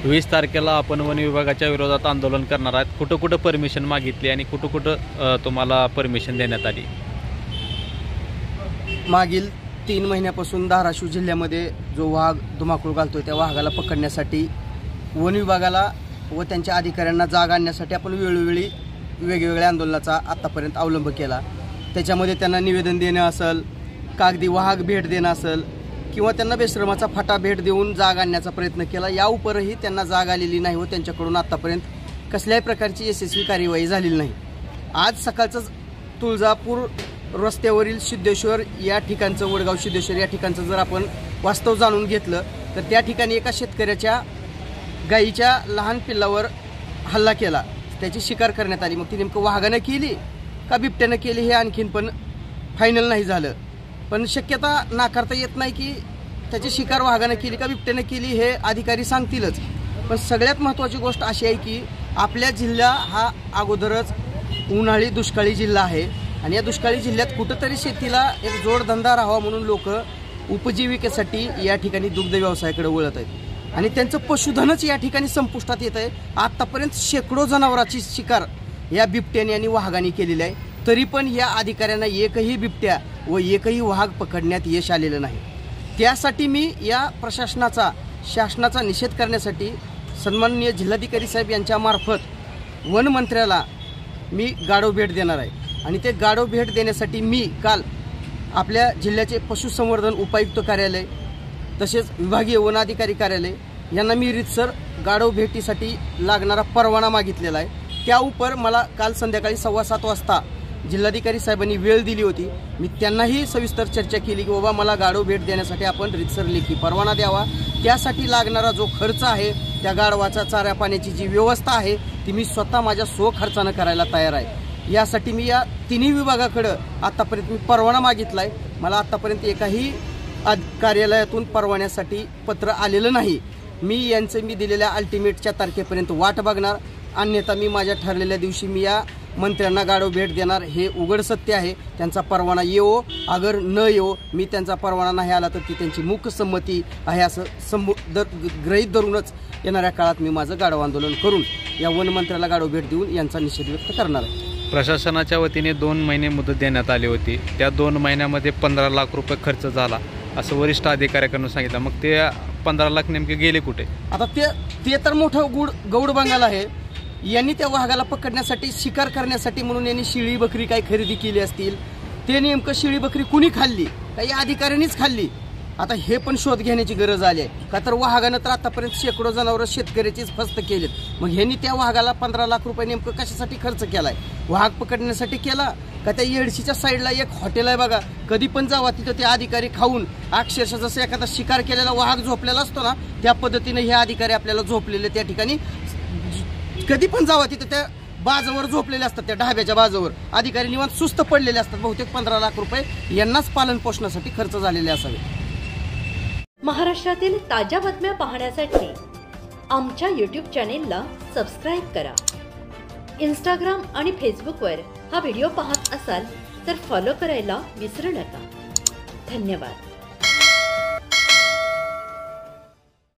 20 तारखेला आपण वन विभागाच्या विरोधात आंदोलन करणार आहात। कुठं कुठं परमिशन मागितली आणि कुठं कुठं तुम्हाला परमिशन देण्यात आली? मागील 3 महिन्यापासून धाराशिव जिल्ह्यामध्ये जो वाघ धुमाकूळ घालतोय त्या वाघाला पकडण्यासाठी वन विभागाला व त्यांच्या अधिकाऱ्यांना जाग आणण्यासाठी आपण वेळोवेळी वेगवेगळ्या आंदोलनाचा आत्तापर्यंत अवलंब केला। त्याच्यामध्ये त्यांना निवेदन देणं असेल, कागदी वाहक भेट देणं असेल किंवा त्यांना बेश्रमाचा फाटा भेट देऊन जाग आणण्याचा प्रयत्न केला। या उपरही त्यांना जाग आलेली नाही व त्यांच्याकडून आत्तापर्यंत कसल्याही प्रकारची यशस्वी कार्यवाही झालेली नाही। आज सकाळचं तुळजापूर रस्त्यावरील सिद्धेश्वर या ठिकाणचं, वडगाव सिद्धेश्वर या ठिकाणचं जर आपण वास्तव जाणून घेतलं तर त्या ठिकाणी एका शेतकऱ्याच्या गाईच्या लहान पिल्लावर हल्ला केला, त्याची शिकार करण्यात आली। मग ती नेमकं वाघानं केली का बिबट्यानं केली हे आणखीन पण फायनल नाही झालं, पण शक्यता नाकारता येत नाही की त्याची शिकार वाघानं केली का बिबट्यानं केली हे अधिकारी सांगतीलच। पण सगळ्यात महत्त्वाची गोष्ट अशी आहे की आपल्या जिल्हा हा अगोदरच उन्हाळी दुष्काळी जिल्हा आहे आणि या दुष्काळी जिल्ह्यात कुठंतरी शेतीला एक जोडधंदा राहावा म्हणून लोक उपजीविकेसाठी या ठिकाणी दुग्ध व्यवसायाकडे वळत आहेत आणि त्यांचं पशुधनच या ठिकाणी संपुष्टात येत आहे। आतापर्यंत शेकडो जनावरांची शिकार या बिबट्याने आणि वाघाने केलेली आहे, तरी पण या अधिकाऱ्यांना एकही बिबट्या व एकही वाघ पकडण्यात यश आलेलं नाही। त्यासाठी मी या शासनाचा निषेध करण्यासाठी सन्माननीय जिल्हाधिकारी साहेब यांच्या मार्फत वन मंत्र्याला मी गाढव भेट देणार आहे आणि ते गाढव भेट देण्यासाठी मी काल आपल्या जिल्ह्याचे पशुसंवर्धन उपायुक्त कार्यालय तसेच विभागीय वन अधिकारी कार्यालय यांना मी रीतसर गाढव भेटीसाठी लागणारा परवाना मागितलेला आहे। त्या उपर मला काल संध्याकाळी 7:15 वाजता जिल्हाधिकारी साहेबांनी वेळ दिली होती। मी त्यांनाही सविस्तर चर्चा केली की बाबा मला गाढव भेट देण्यासाठी आपण रीतसर लेखी परवाना द्यावा, त्यासाठी लागणारा जो खर्च आहे, त्या गाढवाचा चाऱ्या पाण्याची जी व्यवस्था आहे ती मी स्वतः माझ्या स्वखर्चानं करायला तयार आहे। यासाठी मी या तिन्ही विभागाकडे आतापर्यंत मी परवाना मागितला आहे। मला आतापर्यंत एकाही कार्यालयातून परवान्यासाठी पत्र आलेलं नाही। मी दिलेल्या अल्टिमेटच्या तारखेपर्यंत वाट बघणार, अन्यथा मी माझ्या ठरलेल्या दिवशी मी या मंत्र्यांना गाढव भेट देणार, हे उघड सत्य आहे। त्यांचा परवाना येवो अगर न येवो, मी त्यांचा परवाना नाही आला तर ती त्यांची मूकसंमती आहे असं गृहीत धरूनच येणाऱ्या काळात मी माझं गाढव आंदोलन करून या वन मंत्र्याला गाढव भेट देऊन यांचा निषेध व्यक्त करणार आहे। प्रशासनाच्या वतीने 2 महिने मुदत देण्यात आली होती, त्या 2 महिन्यामध्ये 15 लाख रुपये खर्च झाला असं वरिष्ठ अधिकाऱ्याकडून सांगितलं। मग ते 15 लाख नेमके गेले कुठे? आता ते तर मोठं गौड बंगाल आहे। यांनी त्या वाघाला पकडण्यासाठी, शिकार करण्यासाठी म्हणून यांनी शिळी बकरी काही खरेदी केली असतील, ते नेमकं शिळी बकरी कुणी खाल्ली, काही अधिकाऱ्यांनीच खाल्ली। आता हे पण शोध घेण्याची गरज आली आहे का, तर वाघानं तर आतापर्यंत शेकडो जनावरं शेतकऱ्याचीच फस्त केलेत। मग ह्यांनी त्या वाघाला 15 लाख रुपये नेमकं कशासाठी खर्च केलाय? वाघ पकडण्यासाठी केला का? त्या येडशीच्या साईडला एक हॉटेल आहे बघा, कधी पण जावा तिथं ते अधिकारी खाऊन अक्षरशः जसं एखादा शिकार केलेला वाघ झोपलेला असतो ना, त्या पद्धतीने हे अधिकारी आपल्याला झोपलेले त्या ठिकाणी, कधी पण जावा तिथं त्या बाजावर झोपलेले असतात, त्या ढाब्याच्या बाजावर अधिकारी निवांत सुस्त पडलेले असतात। बहुतेक 15 लाख रुपये यांनाच पालन पोषणासाठी खर्च झालेले असावे। महाराष्ट्रातील ताज्या बातम्या पाहण्यासाठी आमच्या YouTube चॅनेलला सबस्क्राईब करा। इंस्टाग्राम आणि फेसबुकवर हा व्हिडिओ पाहत असाल तर फॉलो करायला विसरू नका। धन्यवाद।